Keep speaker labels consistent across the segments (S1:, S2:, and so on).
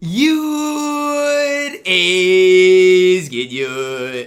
S1: You is get you.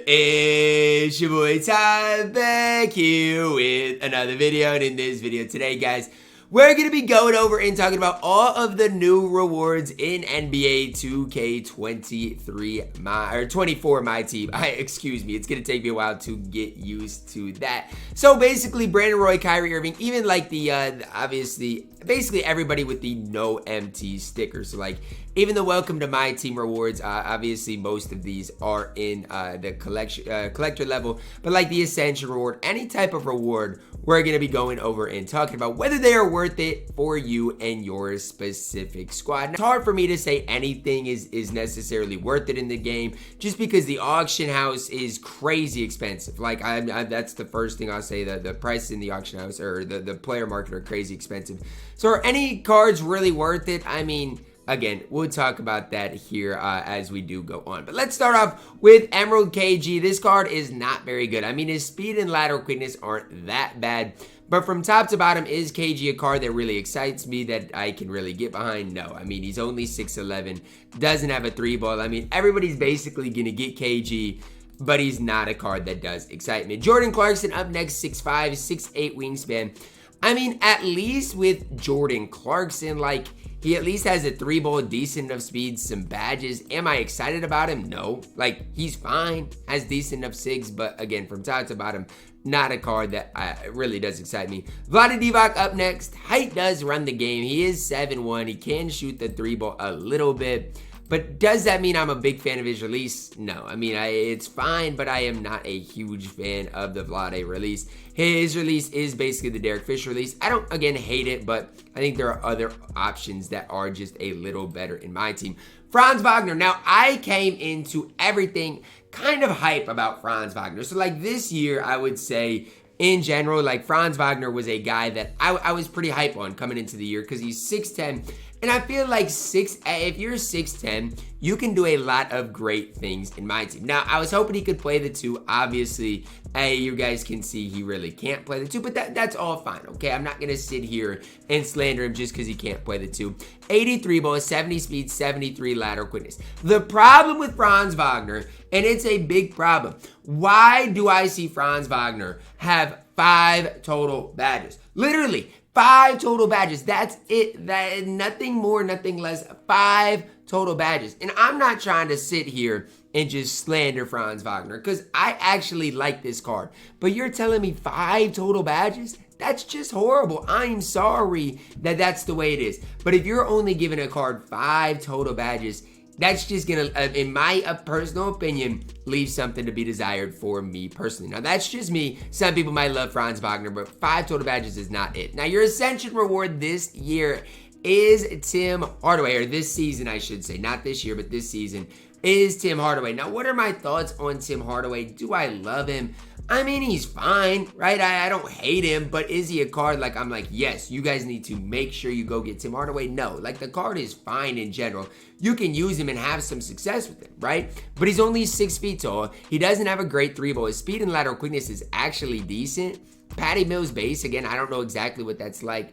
S1: It's your boy Ty back here with another video, and in this video today, guys, we're gonna be going over and talking about all of the new rewards in NBA 2K24 MyTEAM. Excuse me, it's gonna take me a while to get used to that. So basically, Brandon Roy, Kyrie Irving, even like the obviously, basically everybody with the no MT sticker. So like, even the welcome to my team rewards, obviously most of these are in the collector level, but like the essential reward, any type of reward, we're gonna be going over and talking about whether they are worth it for you and your specific squad. Now, it's hard for me to say anything is necessarily worth it in the game, just because the auction house is crazy expensive. Like that's the first thing I'll say, that the prices in the auction house or the player market are crazy expensive. So are any cards really worth it? I mean, again, we'll talk about that here as we do go on. But let's start off with Emerald KG. This card is not very good. I mean, his speed and lateral quickness aren't that bad. But from top to bottom, is KG a card that really excites me, that I can really get behind? No. I mean, he's only 6'11", doesn't have a 3-ball. I mean, everybody's basically going to get KG, but he's not a card that does excite me. Jordan Clarkson up next, 6'5", 6'8" wingspan. I mean, at least with Jordan Clarkson, like, he at least has a 3-ball, decent enough speed, some badges. Am I excited about him? No. Like, he's fine, has decent enough SIGs, but again, from top to bottom, not a card that really does excite me. Vlade Divac up next. Height does run the game. He is 7'1". He can shoot the 3-ball a little bit. But does that mean I'm a big fan of his release? No. I mean, it's fine, but I am not a huge fan of the Vlade release. His release is basically the Derek Fisher release. I don't, again, hate it, but I think there are other options that are just a little better in my team. Franz Wagner. Now, I came into everything kind of hype about Franz Wagner. So, like, this year, I would say, in general, like, Franz Wagner was a guy that I was pretty hype on coming into the year because he's 6'10". And I feel like if you're 6'10", you can do a lot of great things in my team. Now, I was hoping he could play the 2. Obviously, you guys can see he really can't play the 2, but that's all fine, okay? I'm not going to sit here and slander him just because he can't play the 2. 83 ball, 70 speed, 73 lateral quickness. The problem with Franz Wagner, and it's a big problem, why do I see Franz Wagner have 5 total badges? Literally, 5 total badges. That's it. That nothing more, nothing less. 5 total badges. And I'm not trying to sit here and just slander Franz Wagner, because I actually like this card. But you're telling me 5 total badges? That's just horrible. I'm sorry that that's the way it is. But if you're only giving a card 5 total badges, that's just gonna, in my personal opinion, leave something to be desired for me personally. Now, that's just me. Some people might love Franz Wagner, but 5 total badges is not it. Now, your Ascension reward this year is Tim Hardaway, or this season, I should say. Not this year, but this season is Tim Hardaway. Now, what are my thoughts on Tim Hardaway? Do I love him? I mean, he's fine, right? I don't hate him, but is he a card like I'm like, yes, you guys need to make sure you go get Tim Hardaway? No, like, the card is fine in general. You can use him and have some success with him, right? But he's only 6 feet tall. He doesn't have a great 3-ball. His speed and lateral quickness is actually decent. Patty Mills base, again, I don't know exactly what that's like.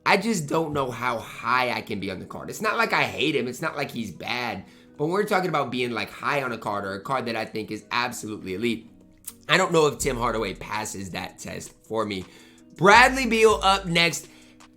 S1: I just don't know how high I can be on the card. It's not like I hate him. It's not like he's bad. But when we're talking about being like high on a card, or a card that I think is absolutely elite, I don't know if Tim Hardaway passes that test for me. Bradley Beal up next.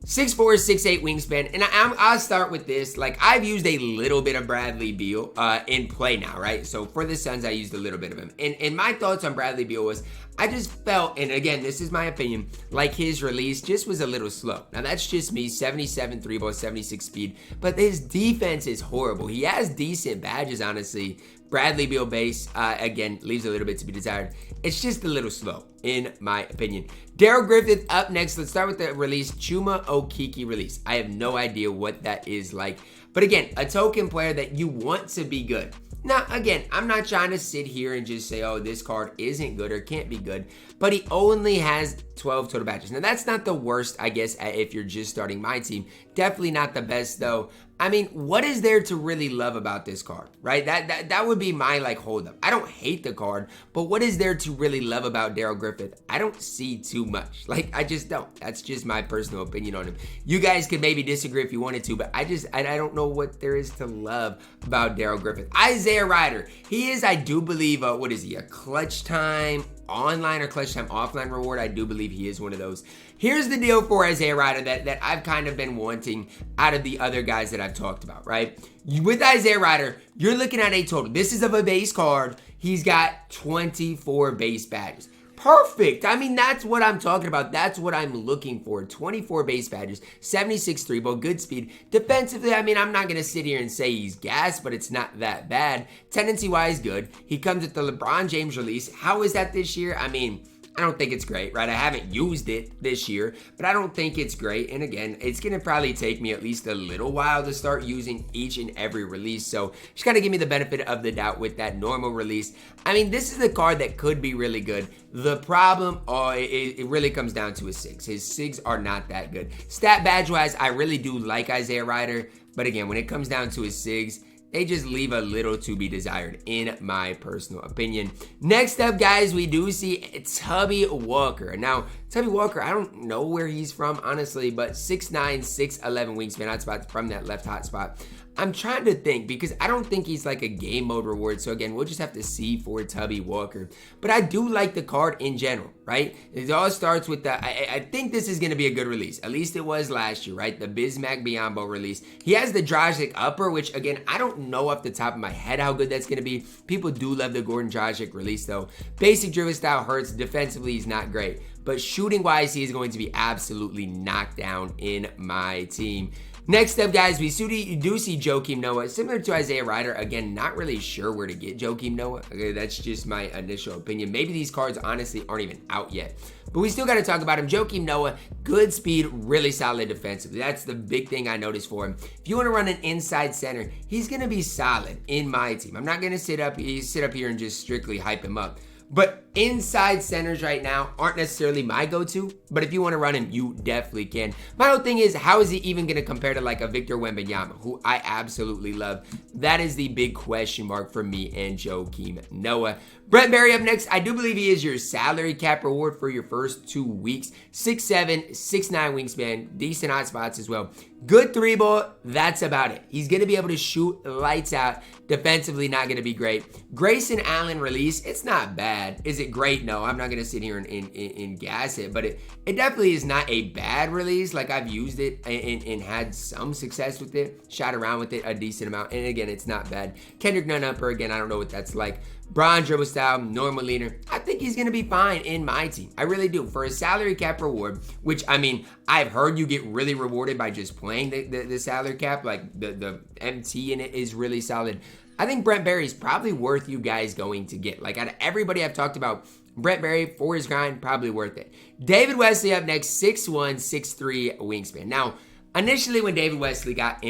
S1: 6'4", 6'8" wingspan. And I'll start with this. Like, I've used a little bit of Bradley Beal in play now, right? So for the Suns, I used a little bit of him. And my thoughts on Bradley Beal was, I just felt, and again, this is my opinion, like his release just was a little slow. Now, that's just me. 77 3-ball, 76 speed. But his defense is horrible. He has decent badges, honestly. Bradley Beal base, again, leaves a little bit to be desired. It's just a little slow, in my opinion. Daryl Griffith up next. Let's start with the release. Chuma Okeke release. I have no idea what that is like. But again, a token player that you want to be good. Now, again, I'm not trying to sit here and just say, oh, this card isn't good or can't be good. But he only has 12 total badges. Now, that's not the worst, I guess, if you're just starting my team. Definitely not the best, though. I mean, what is there to really love about this card, right? That would be my, like, hold up. I don't hate the card, but what is there to really love about Daryl Griffith? I don't see too much. Like, I just don't. That's just my personal opinion on him. You guys could maybe disagree if you wanted to, but I don't know what there is to love about Daryl Griffith. Isaiah Ryder. He is, I do believe, what is he, a clutch time online or clutch time offline reward? I do believe he is one of those. Here's the deal for Isaiah Ryder that I've kind of been wanting out of the other guys that I've talked about, right? With Isaiah Ryder, you're looking at a total. This is of a base card. He's got 24 base badges. Perfect. I mean, that's what I'm talking about. That's what I'm looking for. 24 base badges, 76 3-ball, good speed. Defensively, I mean, I'm not going to sit here and say he's gas, but it's not that bad. Tendency-wise, good. He comes with the LeBron James release. How is that this year? I mean, I don't think it's great, right? I haven't used it this year, but I don't think it's great. And again, it's going to probably take me at least a little while to start using each and every release. So just got to give me the benefit of the doubt with that normal release. I mean, this is a card that could be really good. The problem, it really comes down to his SIGs. His SIGs are not that good. Stat badge-wise, I really do like Isaiah Ryder. But again, when it comes down to his SIGs, they just leave a little to be desired, in my personal opinion. Next up, guys, we do see Tubby Walker. Now, Tubby Walker, I don't know where he's from, honestly, but 6'9", 6'11 wingspan hotspot from that left hotspot. I'm trying to think because I don't think he's like a game mode reward. So again, we'll just have to see for Tubby Walker. But I do like the card in general, right? It all starts with the, I think this is going to be a good release. At least it was last year, right? The Bismack Biyombo release. He has the Dragic upper, which again, I don't know off the top of my head how good that's going to be. People do love the Gordon Dragic release though. Basic driven style hurts. Defensively, he's not great. But shooting wise, he is going to be absolutely knocked down in my team. Next up, guys, we do see Joakim Noah. Similar to Isaiah Ryder, again, not really sure where to get Joakim Noah. Okay, that's just my initial opinion. Maybe these cards, honestly, aren't even out yet. But we still got to talk about him. Joakim Noah, good speed, really solid defensively. That's the big thing I noticed for him. If you want to run an inside center, he's going to be solid in my team. I'm not going to sit up here and just strictly hype him up. But inside centers right now aren't necessarily my go-to, but if you want to run him, you definitely can. My whole thing is, how is he even going to compare to like a Victor Wembanyama, who I absolutely love? That is the big question mark for me and Joakim Noah. Brent Barry up next. I do believe he is your salary cap reward for your first 2 weeks. 6'7", 6'9 wingspan, decent hot spots as well. Good 3-ball, that's about it. He's going to be able to shoot lights out. Defensively, not going to be great. Grayson Allen release, it's not bad. Is it great? No, I'm not going to sit here and gas it, but it definitely is not a bad release. Like, I've used it and had some success with it. Shot around with it a decent amount, and again, it's not bad. Kendrick Nunn upper, again, I don't know what that's like. Bron dribble style, normal leaner. I think he's going to be fine in my team. I really do. For a salary cap reward, which, I mean, I've heard you get really rewarded by just playing the salary cap. Like, the MT in it is really solid. I think Brent Barry's probably worth you guys going to get. Like, out of everybody I've talked about, Brent Barry, for his grind, probably worth it. David Wesley up next, 6'1", 6'3 wingspan. Now, initially, when David Wesley got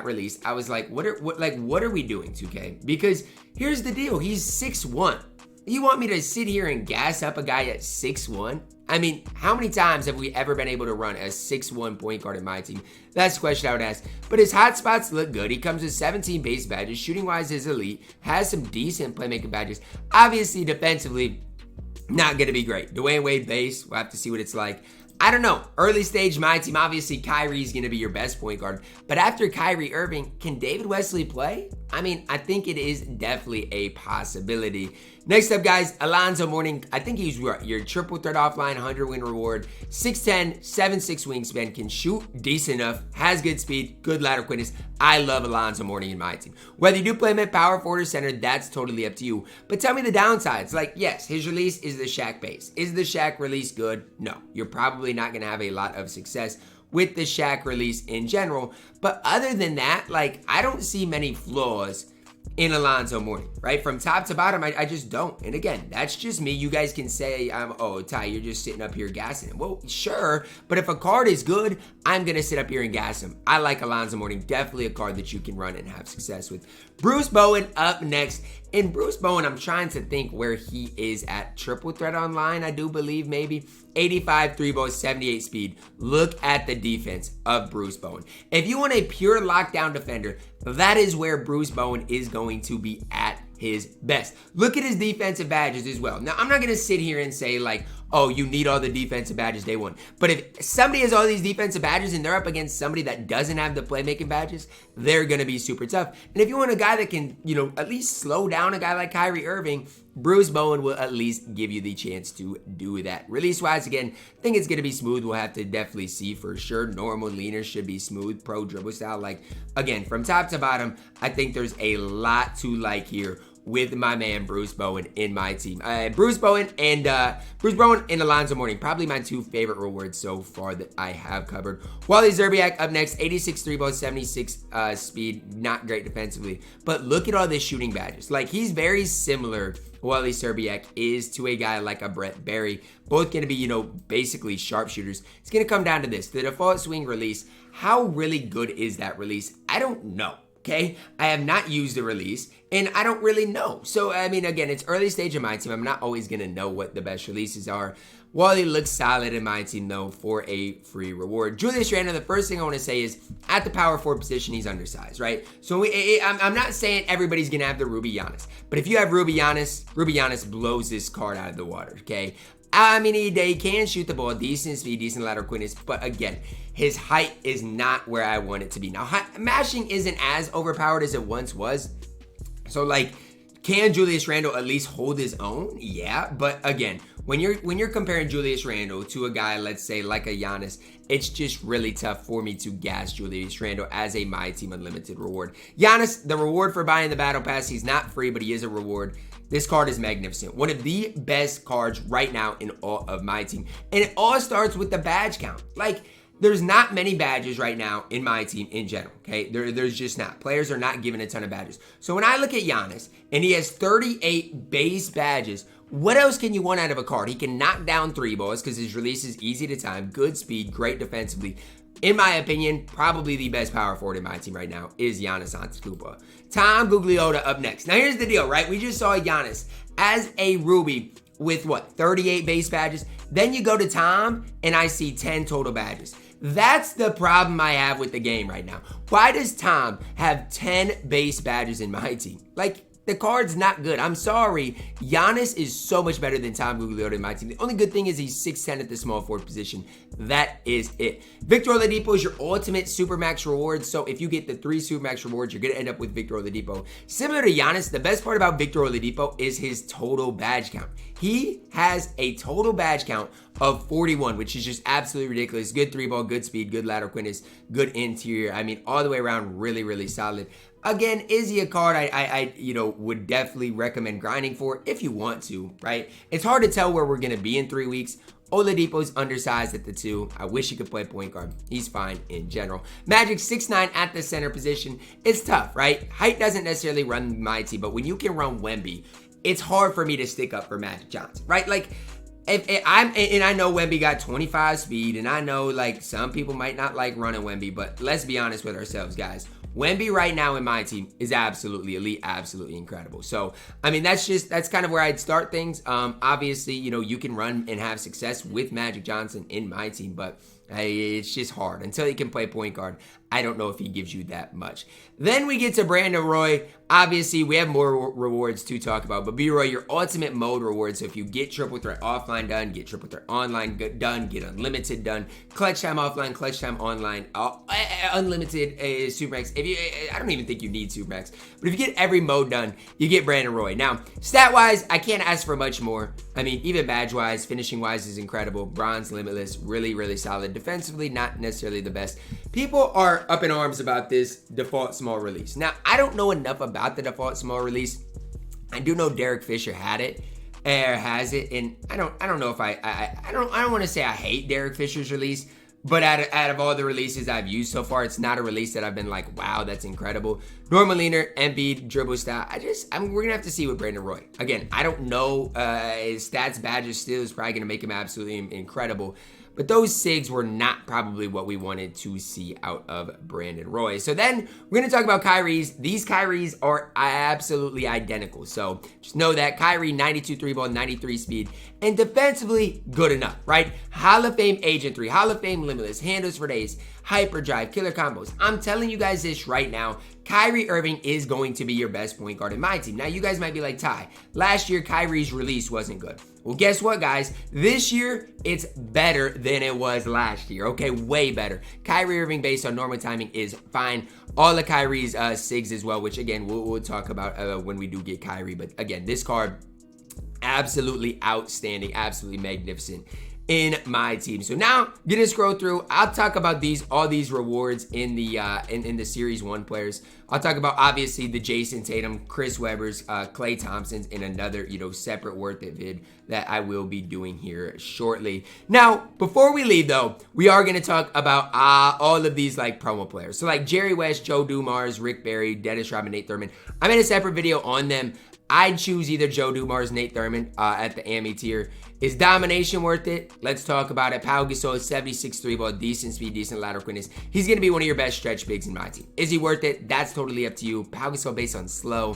S1: released, I was like, what are we doing, 2K? Because here's the deal. He's 6'1". You want me to sit here and gas up a guy at 6'1"? I mean, how many times have we ever been able to run a 6'1" point guard in my team? That's the question I would ask. But his hot spots look good. He comes with 17 base badges. Shooting-wise is elite. Has some decent playmaking badges. Obviously, defensively, not going to be great. Dwayne Wade base, we'll have to see what it's like. I don't know. Early stage, my team, obviously Kyrie's going to be your best point guard. But after Kyrie Irving, can David Wesley play? I mean, I think it is definitely a possibility. Next up, guys, Alonzo Mourning. I think he's your triple threat offline, 100-win reward. 6'10", 7'6 wingspan, can shoot decent enough, has good speed, good lateral quickness. I love Alonzo Mourning in my team. Whether you do play him at power forward or center, that's totally up to you. But tell me the downsides. Like, yes, his release is the Shaq base. Is the Shaq release good? No. You're probably not going to have a lot of success with the Shaq release in general. But other than that, like, I don't see many flaws in Alonzo Mourning, right? From top to bottom, I just don't. And again, that's just me. You guys can say, oh, Ty, you're just sitting up here gassing him. Well, sure, but if a card is good, I'm going to sit up here and gas him. I like Alonzo Mourning, definitely a card that you can run and have success with. Bruce Bowen up next. And Bruce Bowen, I'm trying to think where he is at Triple Threat Online, I do believe maybe. 85 3 ball, 78 speed. Look at the defense of Bruce Bowen. If you want a pure lockdown defender, that is where Bruce Bowen is going to be at his best. Look at his defensive badges as well. Now, I'm not going to sit here and say like, oh, you need all the defensive badges day one. But if somebody has all these defensive badges and they're up against somebody that doesn't have the playmaking badges, they're going to be super tough. And if you want a guy that can, at least slow down a guy like Kyrie Irving, Bruce Bowen will at least give you the chance to do that. Release-wise, again, I think it's going to be smooth. We'll have to definitely see for sure. Normal leaner should be smooth. Pro dribble style. Like, again, from top to bottom, I think there's a lot to like here with my man Bruce Bowen in my team. Bruce Bowen and Alonzo Mourning, probably my two favorite rewards so far that I have covered. Wally Szczerbiak up next, 86 3 ball, 76 speed, not great defensively, but look at all the shooting badges. Like, he's very similar, Wally Szczerbiak is, to a guy like a Brett Berry. Both going to be, basically sharpshooters. It's going to come down to this, the default swing release. How really good is that release? I don't know. Okay, I have not used the release, and I don't really know. So, I mean, again, it's early stage in my team. I'm not always going to know what the best releases are. Wally looks solid in my team, though, for a free reward. Julius Randle, the first thing I want to say is, at the power forward position, he's undersized, right? So, I'm not saying everybody's going to have the Ruby Giannis, but if you have Ruby Giannis blows this card out of the water, okay? I mean, he can shoot the ball, decent speed, decent lateral quickness, but again, his height is not where I want it to be. Now, mashing isn't as overpowered as it once was. So, like, can Julius Randle at least hold his own? Yeah, but again, when you're comparing Julius Randle to a guy, let's say, like a Giannis, it's just really tough for me to gas Julius Randle as a MyTeam Unlimited reward. Giannis, the reward for buying the Battle Pass, he's not free, but he is a reward. This card is magnificent. One of the best cards right now in all of my team. And it all starts with the badge count. Like, there's not many badges right now in my team in general, okay? There's just not. Players are not given a ton of badges. So when I look at Giannis, and he has 38 base badges, what else can you want out of a card? He can knock down three balls because his release is easy to time, good speed, great defensively. In my opinion, probably the best power forward in my team right now is Giannis Antetokounmpo. Tom Gugliotta up next. Now, here's the deal, right? We just saw Giannis as a Ruby with, 38 base badges? Then you go to Tom, and I see 10 total badges. That's the problem I have with the game right now. Why does Tom have 10 base badges in my team? Like, the card's not good. I'm sorry. Giannis is so much better than Tom Gugliotta in my team. The only good thing is he's 6'10 at the small forward position. That is it. Victor Oladipo is your ultimate Supermax reward. So if you get the 3 Supermax rewards, you're going to end up with Victor Oladipo. Similar to Giannis, the best part about Victor Oladipo is his total badge count. He has a total badge count of 41, which is just absolutely ridiculous. Good 3-ball, good speed, good lateral quickness, good interior. I mean, all the way around, really, really solid. Again, is he a card I would definitely recommend grinding for if you want to, right? It's hard to tell where we're going to be in 3 weeks. Oladipo's undersized at the 2. I wish he could play point guard. He's fine in general. Magic 6'9" at the center position. It's tough, right? Height doesn't necessarily run my team, but when you can run Wemby, it's hard for me to stick up for Magic Johnson, right? Like, I know Wemby got 25 speed, and I know, like, some people might not like running Wemby, but let's be honest with ourselves, guys. Wemby right now in my team is absolutely elite, absolutely incredible. So, I mean, that's kind of where I'd start things. Obviously, you can run and have success with Magic Johnson in my team, but it's just hard. Until he can play point guard, I don't know if he gives you that much. Then we get to Brandon Roy. Obviously, we have more rewards to talk about, but B-Roy, your ultimate mode reward. So if you get triple threat offline done, get triple threat online done, get unlimited done, clutch time offline, clutch time online, unlimited Supermax. I don't even think you need Supermax, but if you get every mode done, you get Brandon Roy. Now, stat-wise, I can't ask for much more. I mean, even badge-wise, finishing-wise is incredible. Bronze, limitless, really, really solid. Defensively, not necessarily the best. People are up in arms about this default small release. Now, I don't know enough about the default small release. I do know Derek Fisher had it, or has it, and I don't know if I don't want to say I hate Derek Fisher's release, But out of all the releases I've used so far, it's not a release that I've been like, wow, that's incredible. Normal leaner, Embiid, dribble style. We're gonna have to see with Brandon Roy. Again, I don't know his stats, badges, still is probably gonna make him absolutely incredible. But those SIGs were not probably what we wanted to see out of Brandon Roy. So then we're going to talk about Kyrie's. These Kyrie's are absolutely identical. So just know that Kyrie, 92 3 ball, 93 speed, and defensively good enough, right? Hall of Fame Agent 3, Hall of Fame Limitless, handles for days, hyperdrive, killer combos. I'm telling you guys this right now. Kyrie Irving is going to be your best point guard in my team. Now, you guys might be like, Ty, last year Kyrie's release wasn't good. Well, guess what, guys? This year, it's better than it was last year, okay? Way better. Kyrie Irving, based on normal timing, is fine. All of Kyrie's SIGs as well, which, again, we'll talk about when we do get Kyrie. But, again, this card, absolutely outstanding, absolutely magnificent in my team. So now, gonna scroll through. I'll talk about all these rewards in the in the Series 1 players. I'll talk about obviously the Jayson Tatum, Chris Webber's, Klay Thompson's in another separate worth it vid that I will be doing here shortly. Now, before we leave though, we are gonna talk about all of these like promo players. So like Jerry West, Joe Dumars, Rick Barry, Dennis Rodman, Nate Thurman. I made a separate video on them. I'd choose either Joe Dumars, Nate Thurman at the AMI tier. Is Domination worth it? Let's talk about it. Pau Gasol, 76 3 ball, decent speed, decent lateral quickness. He's going to be one of your best stretch bigs in my team. Is he worth it? That's totally up to you. Pau Gasol based on slow.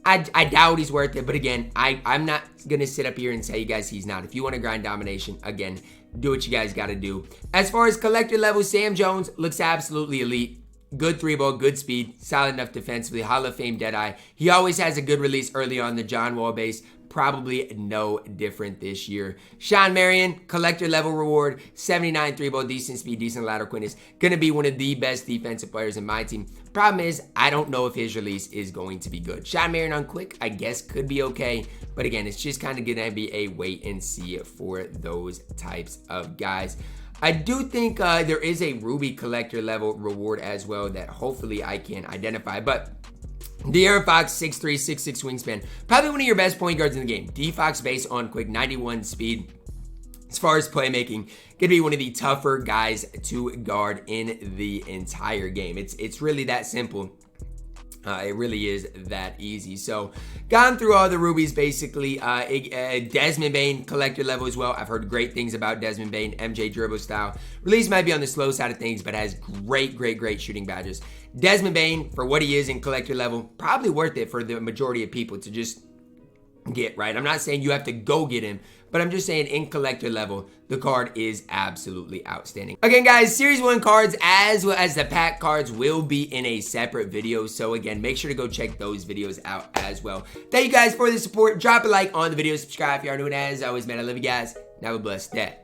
S1: I doubt he's worth it, but again, I'm not going to sit up here and tell you guys he's not. If you want to grind Domination, again, do what you guys got to do. As far as collector level, Sam Jones looks absolutely elite. Good 3-ball, good speed, solid enough defensively, Hall of Fame Deadeye. He always has a good release early on the John Wall base. Probably no different this year. Shawn Marion, collector level reward, 79 3-ball, decent speed, decent lateral quickness. Gonna be one of the best defensive players in my team. Problem is, I don't know if his release is going to be good. Shawn Marion on quick, I guess could be okay. But again, it's just kind of gonna be a wait and see for those types of guys. I do think there is a Ruby collector level reward as well that hopefully I can identify. But De'Aaron Fox, 6'3", 6'6" wingspan. Probably one of your best point guards in the game. D-Fox based on quick, 91 speed. As far as playmaking, gonna be one of the tougher guys to guard in the entire game. It's really that simple. It really is that easy. So, gone through all the rubies basically. Desmond Bane, collector level as well. I've heard great things about Desmond Bane, MJ dribble style. Release might be on the slow side of things, but has great shooting badges. Desmond Bane, for what he is in collector level, probably worth it for the majority of people to just get, right? I'm not saying you have to go get him, but I'm just saying in collector level, the card is absolutely outstanding. Again, guys, Series 1 cards as well as the pack cards will be in a separate video. So again, make sure to go check those videos out as well. Thank you guys for the support. Drop a like on the video, subscribe if you are new, and as always, man, I love you guys. And have a blessed day.